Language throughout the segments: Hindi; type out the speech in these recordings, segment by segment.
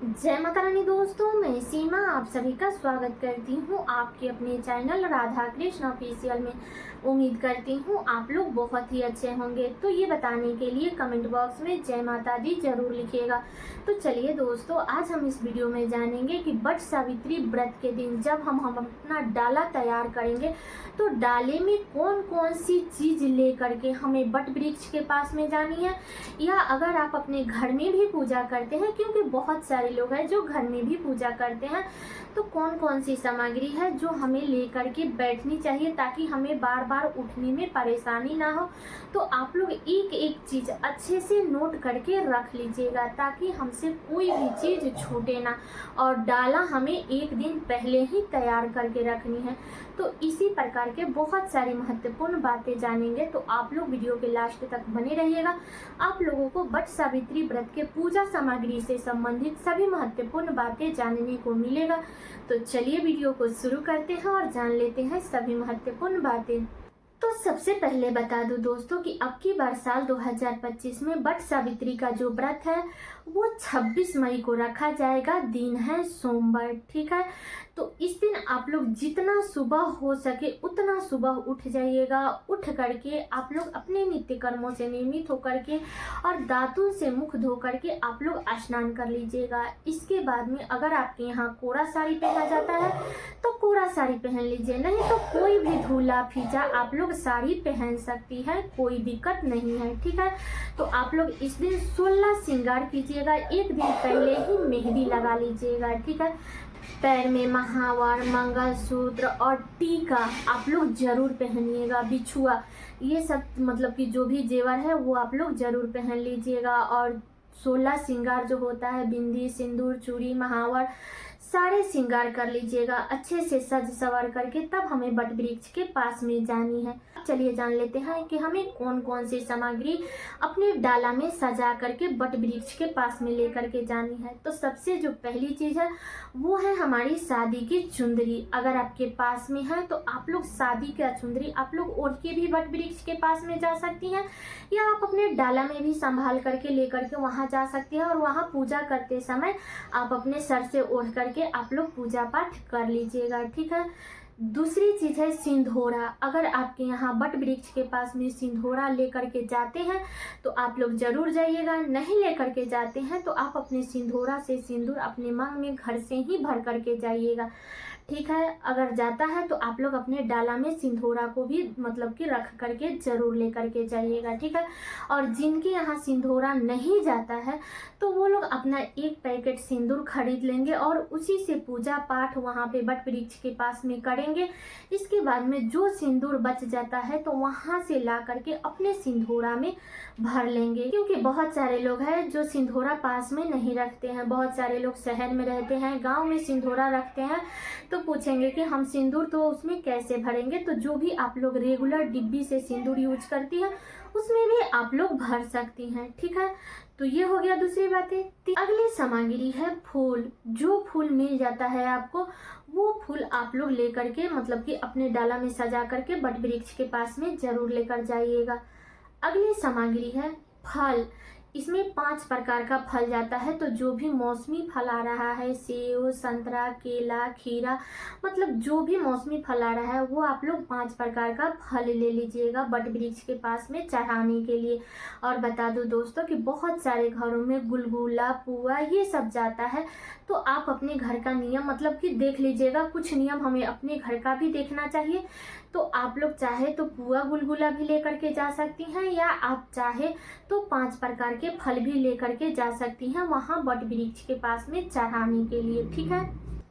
जय माता रानी दोस्तों, मैं सीमा आप सभी का स्वागत करती हूँ आपके अपने चैनल राधा कृष्ण ऑफिशियल में। उम्मीद करती हूँ आप लोग बहुत ही अच्छे होंगे। तो ये बताने के लिए कमेंट बॉक्स में जय माता दी जरूर लिखिएगा। तो चलिए दोस्तों, आज हम इस वीडियो में जानेंगे कि वट सावित्री व्रत के दिन जब हम अपना डाला तैयार करेंगे तो डाले में कौन कौन सी चीज़ ले करके हमें वट वृक्ष के पास में जानी है, या अगर आप अपने घर में भी पूजा करते हैं, क्योंकि बहुत सारे लोग हैं जो घर में भी पूजा करते हैं, तो कौन कौन सी सामग्री है जो हमें लेकर के बैठनी चाहिए ताकि हमें बार बार उठने में परेशानी ना हो। तो आप लोग एक एक चीज़ अच्छे से नोट करके रख लीजिएगा ताकि हमसे कोई भी चीज़ छूटे ना। और डाला हमें एक दिन पहले ही तैयार करके रखनी है। तो इसी प्रकार के बहुत सारी महत्वपूर्ण बातें जानेंगे, तो आप लोग वीडियो के लास्ट तक बने रहिएगा। आप लोगों को वट सावित्री व्रत के पूजा सामग्री से संबंधित सभी महत्वपूर्ण बातें जानने को मिलेगा। तो चलिए वीडियो को शुरू करते हैं और जान लेते हैं सभी महत्वपूर्ण बातें। तो सबसे पहले बता दूं दोस्तों कि अब की बार साल 2025 में वट सावित्री का जो व्रत है वो 26 मई को रखा जाएगा। दिन है सोमवार, ठीक है। तो इस दिन आप लोग जितना सुबह हो सके उतना सुबह उठ जाइएगा। उठ करके आप लोग अपने नित्य कर्मों से नियमित होकर के और दातुन से मुख धो करके आप लोग स्नान कर लीजिएगा। इसके बाद में अगर आपके यहाँ कोरा साड़ी पहना जाता है तो कोरा साड़ी पहन लीजिए, नहीं तो कोई भी धूला फीचा आप लोग साड़ी पहन सकती है, कोई दिक्कत नहीं है, ठीक है। तो आप लोग इस दिन 16 श्रृंगार कीजिएगा। एक दिन पहले ही मेहंदी लगा लीजिएगा, ठीक है। पैर में महावर, मंगलसूत्र और टीका आप लोग जरूर पहनिएगा। बिछुआ, ये सब मतलब कि जो भी जेवर है वो आप लोग जरूर पहन लीजिएगा। और 16 श्रृंगार जो होता है, बिंदी, सिंदूर, चूड़ी, महावर, सारे श्रृंगार कर लीजिएगा अच्छे से सज सवर करके। तब हमें वट वृक्ष के पास में जानी है। चलिए जान लेते हैं कि हमें कौन कौन सी सामग्री अपने डाला में सजा करके वट वृक्ष के पास में लेकर के जानी है। तो सबसे जो पहली चीज़ है वो है हमारी शादी की चुंदरी। अगर आपके पास में है तो आप लोग शादी का चुंदरी आप लोग ओढ़ के भी वट वृक्ष के पास में जा सकती हैं, या आप अपने डाला में भी संभाल करके लेकर के वहाँ जा सकती हैं। और वहाँ पूजा करते समय आप अपने सर से ओढ़ करके आप लोग पूजा पाठ कर लीजिएगा, ठीक है। दूसरी चीज़ है सिंधोरा। अगर आपके यहाँ वट वृक्ष के पास में सिंधोरा लेकर के जाते हैं तो आप लोग जरूर जाइएगा। नहीं लेकर के जाते हैं तो आप अपने सिंधोरा से सिंदूर अपने मांग में घर से ही भर करके जाइएगा, ठीक है। अगर जाता है तो आप लोग अपने डाला में सिंधोरा को भी मतलब कि रख करके जरूर लेकर के जाइएगा, ठीक है। और जिनके यहाँ सिंधोरा नहीं जाता है तो वो लोग अपना एक पैकेट सिंदूर खरीद लेंगे और उसी से पूजा पाठ वहाँ पे वट वृक्ष के पास में करेंगे। इसके बाद में जो सिंदूर बच जाता है तो वहाँ से ला करके अपने सिंधोरा में भर लेंगे, क्योंकि बहुत सारे लोग हैं जो सिंधोरा पास में नहीं रखते हैं। बहुत सारे लोग शहर में रहते हैं, गांव में सिंधोरा रखते हैं, तो पूछेंगे कि हम सिंदूर तो उसमें कैसे भरेंगे। तो जो भी आप लोग रेगुलर डिब्बी से सिंदूर यूज करती है उसमें भी आप लोग भर सकती हैं, ठीक है। तो ये हो गया दूसरी बातें। अगली सामग्री है फूल। जो फूल मिल जाता है आपको वो फूल आप लोग लेकर के मतलब कि अपने डाला में सजा करके वट वृक्ष के पास में जरूर लेकर जाइएगा। अगली सामग्री है फल। इसमें 5 प्रकार का फल जाता है। तो जो भी मौसमी फल आ रहा है, सेब, संतरा, केला, खीरा, मतलब जो भी मौसमी फल आ रहा है वो आप लोग 5 प्रकार का फल ले लीजिएगा वट वृक्ष के पास में चढ़ाने के लिए। और बता दूं दोस्तों कि बहुत सारे घरों में गुलगुला, पुआ ये सब जाता है। तो आप अपने घर का नियम मतलब कि देख लीजिएगा। कुछ नियम हमें अपने घर का भी देखना चाहिए। तो आप लोग चाहे तो पुआ गुलगुला भी लेकर के जा सकती हैं, या आप चाहे तो 5 प्रकार के फल भी लेकर के जा सकती हैं वहाँ वट वृक्ष के पास में चढ़ाने के लिए, ठीक है।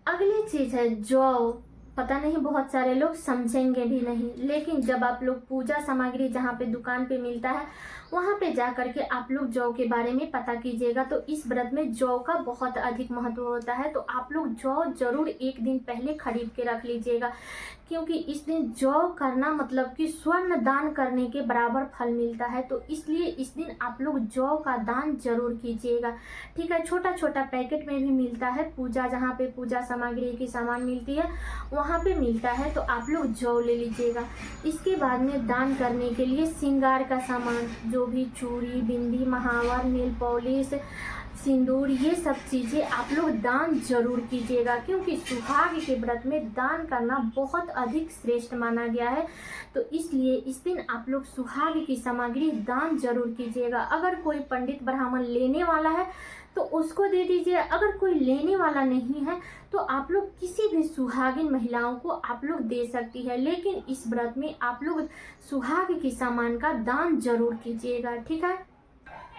अगली चीज़ है जौ। पता नहीं बहुत सारे लोग समझेंगे भी नहीं, लेकिन जब आप लोग पूजा सामग्री जहाँ पे दुकान पे मिलता है वहाँ पे जा करके आप लोग जौ के बारे में पता कीजिएगा। तो इस व्रत में जौ का बहुत अधिक महत्व होता है। तो आप लोग जौ जरूर एक दिन पहले खरीद के रख लीजिएगा, क्योंकि इस दिन जौ करना मतलब कि स्वर्ण दान करने के बराबर फल मिलता है। तो इसलिए इस दिन आप लोग जौ का दान जरूर कीजिएगा, ठीक है। छोटा छोटा पैकेट में भी मिलता है, पूजा जहाँ पे पूजा सामग्री की सामान मिलती है वहाँ पे मिलता है। तो आप लोग जौ ले लीजिएगा। इसके बाद में दान करने के लिए श्रृंगार का सामान, जो भी चूड़ी, बिंदी, महावर, नेल पॉलिश, सिंदूर, ये सब चीज़ें आप लोग दान जरूर कीजिएगा, क्योंकि सुहाग के व्रत में दान करना बहुत अधिक श्रेष्ठ माना गया है। तो इसलिए इस दिन आप लोग सुहाग की सामग्री दान जरूर कीजिएगा। अगर कोई पंडित ब्राह्मण लेने वाला है तो उसको दे दीजिए, अगर कोई लेने वाला नहीं है तो आप लोग किसी भी सुहागिन महिलाओं को आप लोग दे सकती है। लेकिन इस व्रत में आप लोग सुहाग की सामान का दान जरूर कीजिएगा, ठीक है।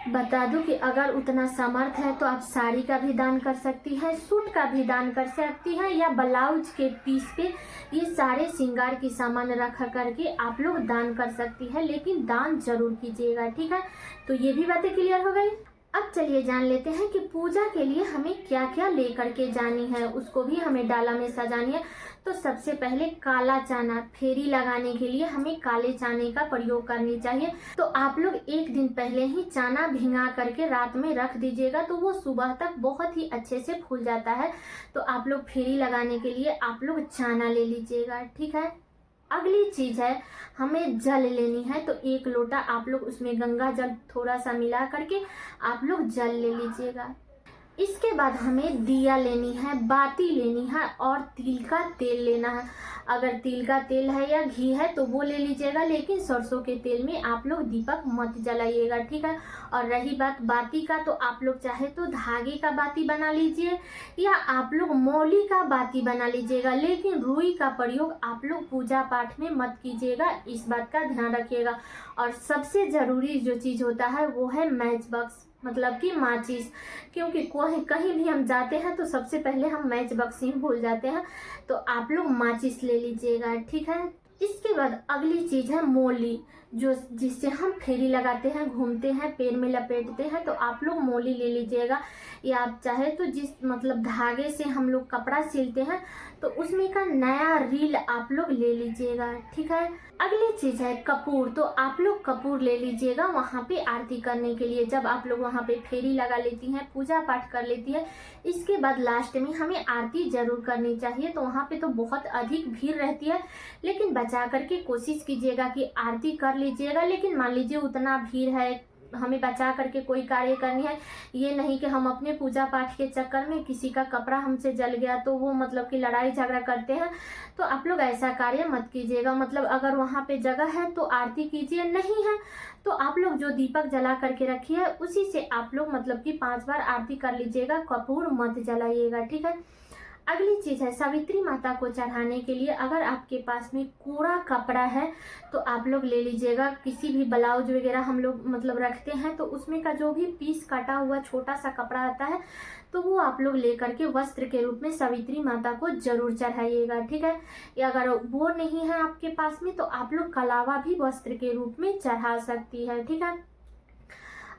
बता दूं कि अगर उतना सामर्थ्य है तो आप साड़ी का भी दान कर सकती है, सूट का भी दान कर सकती है, या ब्लाउज के पीस पे ये सारे श्रृंगार की सामान रख करके आप लोग दान कर सकती है, लेकिन दान जरूर कीजिएगा, ठीक है। तो ये भी बातें क्लियर हो गई। अब चलिए जान लेते हैं कि पूजा के लिए हमें क्या क्या लेकर के जानी है, उसको भी हमें डाला में सजानी है। तो सबसे पहले काला चना, फेरी लगाने के लिए हमें काले चने का प्रयोग करनी चाहिए। तो आप लोग एक दिन पहले ही चना भिंगा करके रात में रख दीजिएगा, तो वो सुबह तक बहुत ही अच्छे से फूल जाता है। तो आप लोग फेरी लगाने के लिए आप लोग चना ले लीजिएगा, ठीक है। अगली चीज है, हमें जल लेनी है। तो 1 लोटा आप लोग उसमें गंगा जल थोड़ा सा मिला करके आप लोग जल ले लीजिएगा। इसके बाद हमें दिया लेनी है, बाती लेनी है और तिल का तेल लेना है। अगर तिल का तेल है या घी है तो वो ले लीजिएगा, लेकिन सरसों के तेल में आप लोग दीपक मत जलाइएगा, ठीक है। और रही बात बाती का, तो आप लोग चाहे तो धागे का बाती बना लीजिए या आप लोग मौली का बाती बना लीजिएगा, लेकिन रुई का प्रयोग आप लोग पूजा पाठ में मत कीजिएगा, इस बात का ध्यान रखिएगा। और सबसे ज़रूरी जो चीज़ होता है वो है मैच बॉक्स, मतलब कि माचिस, क्योंकि कहीं भी हम जाते हैं तो सबसे पहले हम मैच बॉक्स ही भूल जाते हैं। तो आप लोग माचिस ले लीजिएगा, ठीक है। इसके बाद अगली चीज़ है मोली, जो जिससे हम फेरी लगाते हैं, घूमते हैं, पैर में लपेटते हैं। तो आप लोग मोली ले लीजिएगा, या आप चाहे तो जिस मतलब धागे से हम लोग कपड़ा सिलते हैं तो उसमें का नया रील आप लोग ले लीजिएगा, ठीक है। अगली चीज़ है कपूर, तो आप लोग कपूर ले लीजिएगा वहाँ पे आरती करने के लिए। जब आप लोग वहाँ पे फेरी लगा लेती हैं, पूजा पाठ कर लेती है, इसके बाद लास्ट में हमें आरती जरूर करनी चाहिए। तो वहाँ पे तो बहुत अधिक भीड़ रहती है, लेकिन बचा करके कोशिश कीजिएगा कि आरती कर लीजिएगा। लेकिन मान लीजिए उतना भीड़ है, हमें बचा करके कोई कार्य करनी है, ये नहीं कि हम अपने पूजा पाठ के चक्कर में किसी का कपड़ा हमसे जल गया तो वो मतलब कि लड़ाई झगड़ा करते हैं। तो आप लोग ऐसा कार्य मत कीजिएगा। मतलब अगर वहाँ पे जगह है तो आरती कीजिए, नहीं है तो आप लोग जो दीपक जला करके रखिए उसी से आप लोग मतलब कि 5 बार आरती कर लीजिएगा, कपूर मत जलाइएगा, ठीक है। अगली चीज़ है सावित्री माता को चढ़ाने के लिए अगर आपके पास में कोरा कपड़ा है तो आप लोग ले लीजिएगा। किसी भी ब्लाउज वगैरह हम लोग मतलब रखते हैं तो उसमें का जो भी पीस काटा हुआ छोटा सा कपड़ा आता है तो वो आप लोग ले करके वस्त्र के रूप में सावित्री माता को जरूर चढ़ाइएगा, ठीक है। या अगर वो नहीं है आपके पास में तो आप लोग कलावा भी वस्त्र के रूप में चढ़ा सकती है, ठीक है।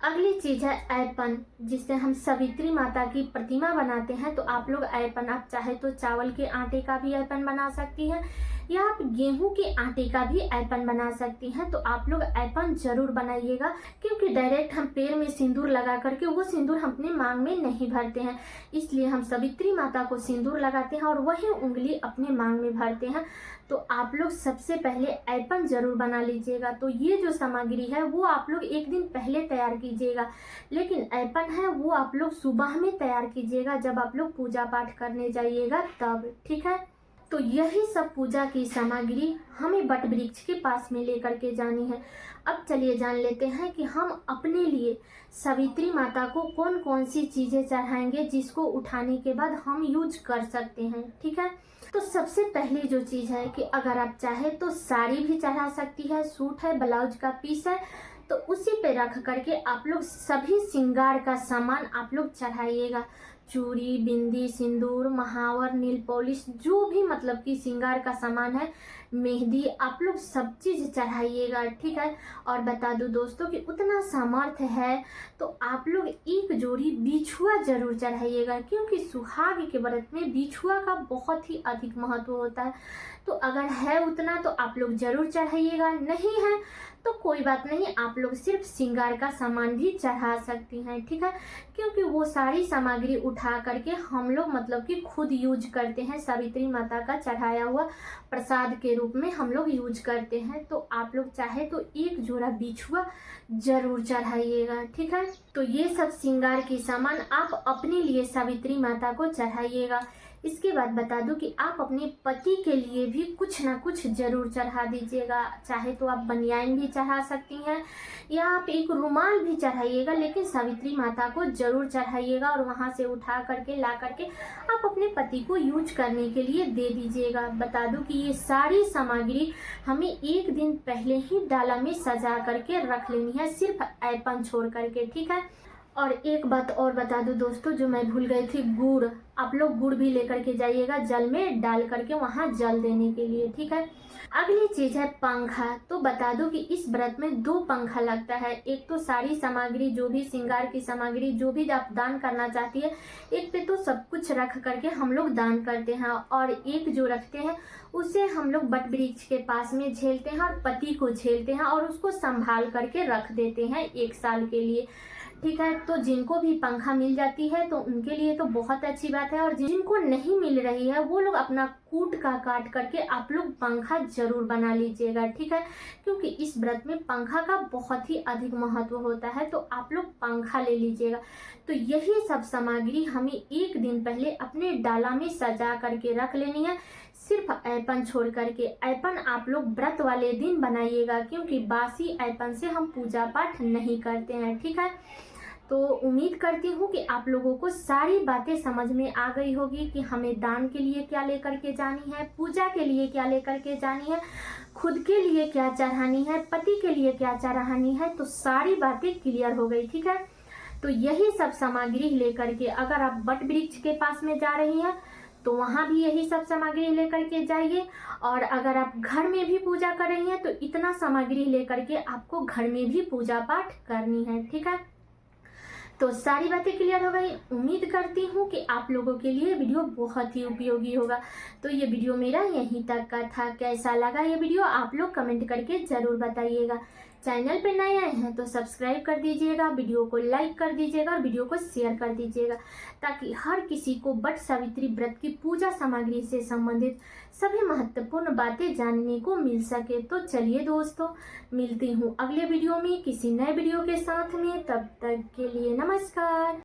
अगली चीज है ऐपन, जिससे हम सावित्री माता की प्रतिमा बनाते हैं। तो आप लोग ऐपन, आप चाहे तो चावल के आटे का भी ऐपन बना सकती हैं या आप गेहूं के आटे का भी ऐपन बना सकती हैं। तो आप लोग ऐपन जरूर बनाइएगा, क्योंकि डायरेक्ट हम पैर में सिंदूर लगा करके वो सिंदूर हम अपने मांग में नहीं भरते हैं, इसलिए हम सावित्री माता को सिंदूर लगाते हैं और वही उंगली अपने मांग में भरते हैं। तो आप लोग सबसे पहले ऐपन जरूर बना लीजिएगा। तो ये जो सामग्री है वो आप लोग एक दिन पहले तैयार कीजिएगा, लेकिन ऐपन है वो आप लोग सुबह में तैयार कीजिएगा जब आप लोग पूजा पाठ करने जाइएगा तब, ठीक है। तो यही सब पूजा की सामग्री हमें बट वृक्ष के पास में लेकर के जानी है। अब चलिए जान लेते हैं कि हम अपने लिए सावित्री माता को कौन कौन सी चीज़ें चढ़ाएंगे जिसको उठाने के बाद हम यूज कर सकते हैं, ठीक है। तो सबसे पहली जो चीज़ है कि अगर आप चाहे तो साड़ी भी चढ़ा सकती है, सूट है, ब्लाउज का पीस है, तो उसी पे रख करके आप लोग सभी श्रृंगार का सामान आप लोग चढ़ाइएगा। चूड़ी, बिंदी, सिंदूर, महावर, नील पॉलिश, जो भी मतलब कि श्रृंगार का सामान है, मेहंदी, आप लोग सब चीज़ चढ़ाइएगा, ठीक है। और बता दूं दोस्तों कि उतना सामर्थ्य है तो आप लोग एक जोड़ी बिछुआ जरूर चढ़ाइएगा, क्योंकि सुहाग के व्रत में बिछुआ का बहुत ही अधिक महत्व होता है। तो अगर है उतना तो आप लोग जरूर चढ़ाइएगा, नहीं है तो कोई बात नहीं, आप लोग सिर्फ श्रृंगार का सामान भी चढ़ा सकती हैं, ठीक है। क्योंकि वो सारी सामग्री उठा करके हम लोग मतलब कि खुद यूज करते हैं सावित्री माता का चढ़ाया हुआ प्रसाद के रूप में हम लोग यूज करते हैं। तो आप लोग चाहे तो एक जोड़ा बिछुआ जरूर चढ़ाइएगा, ठीक है। तो ये सब श्रृंगार के सामान आप अपने लिए सावित्री माता को चढ़ाइएगा। इसके बाद बता दूं कि आप अपने पति के लिए भी कुछ ना कुछ जरूर चढ़ा दीजिएगा। चाहे तो आप बनियान भी चढ़ा सकती हैं या आप एक रुमाल भी चढ़ाइएगा, लेकिन सावित्री माता को जरूर चढ़ाइएगा और वहां से उठा करके ला करके आप अपने पति को यूज करने के लिए दे दीजिएगा। बता दूं कि ये सारी सामग्री हमें एक दिन पहले ही डाला में सजा करके रख लेनी है, सिर्फ ऐपन छोड़ करके, ठीक है। और एक बात और बता दूं दोस्तों, जो मैं भूल गई थी, गुड़। आप लोग गुड़ भी लेकर के जाइएगा जल में डाल करके वहां जल देने के लिए, ठीक है। अगली चीज है पंखा। तो बता दूं कि इस व्रत में 2 पंखा लगता है। एक तो सारी सामग्री, जो भी श्रृंगार की सामग्री जो भी आप दान करना चाहती है, एक पे तो सब कुछ रख करके हम लोग दान करते हैं, और एक जो रखते हैं उसे हम लोग बट वृक्ष के पास में झेलते हैं और पति को झेलते हैं और उसको संभाल करके रख देते हैं 1 साल के लिए, ठीक है। तो जिनको भी पंखा मिल जाती है तो उनके लिए तो बहुत अच्छी बात है, और जिनको नहीं मिल रही है वो लोग अपना कूट का काट करके आप लोग पंखा जरूर बना लीजिएगा, ठीक है। क्योंकि इस व्रत में पंखा का बहुत ही अधिक महत्व होता है, तो आप लोग पंखा ले लीजिएगा। तो यही सब सामग्री हमें एक दिन पहले अपने डाला में सजा करके रख लेनी है, सिर्फ ऐपन छोड़ करके। ऐपन आप लोग व्रत वाले दिन बनाइएगा, क्योंकि बासी ऐपन से हम पूजा पाठ नहीं करते हैं, ठीक है। तो उम्मीद करती हूँ कि आप लोगों को सारी बातें समझ में आ गई होगी कि हमें दान के लिए क्या लेकर के जानी है, पूजा के लिए क्या लेकर के जानी है, खुद के लिए क्या चढ़ानी है, पति के लिए क्या चढ़ानी है। तो सारी बातें क्लियर हो गई, ठीक है। तो यही सब सामग्री लेकर के अगर आप बट वृक्ष के पास में जा रही हैं तो वहां भी यही सब सामग्री लेकर के जाइए, और अगर आप घर में भी पूजा कर रही हैं तो इतना सामग्री लेकर के आपको घर में भी पूजा पाठ करनी है, ठीक है। तो सारी बातें क्लियर हो गई। उम्मीद करती हूँ कि आप लोगों के लिए वीडियो बहुत ही उपयोगी होगा। तो ये वीडियो मेरा यहीं तक का था। कैसा लगा ये वीडियो आप लोग कमेंट करके ज़रूर बताइएगा। चैनल पे नए आए हैं तो सब्सक्राइब कर दीजिएगा, वीडियो को लाइक कर दीजिएगा और वीडियो को शेयर कर दीजिएगा, ताकि हर किसी को बट सावित्री व्रत की पूजा सामग्री से संबंधित सभी महत्वपूर्ण बातें जानने को मिल सके। तो चलिए दोस्तों, मिलती हूँ अगले वीडियो में किसी नए वीडियो के साथ में। तब तक के लिए नमस्कार।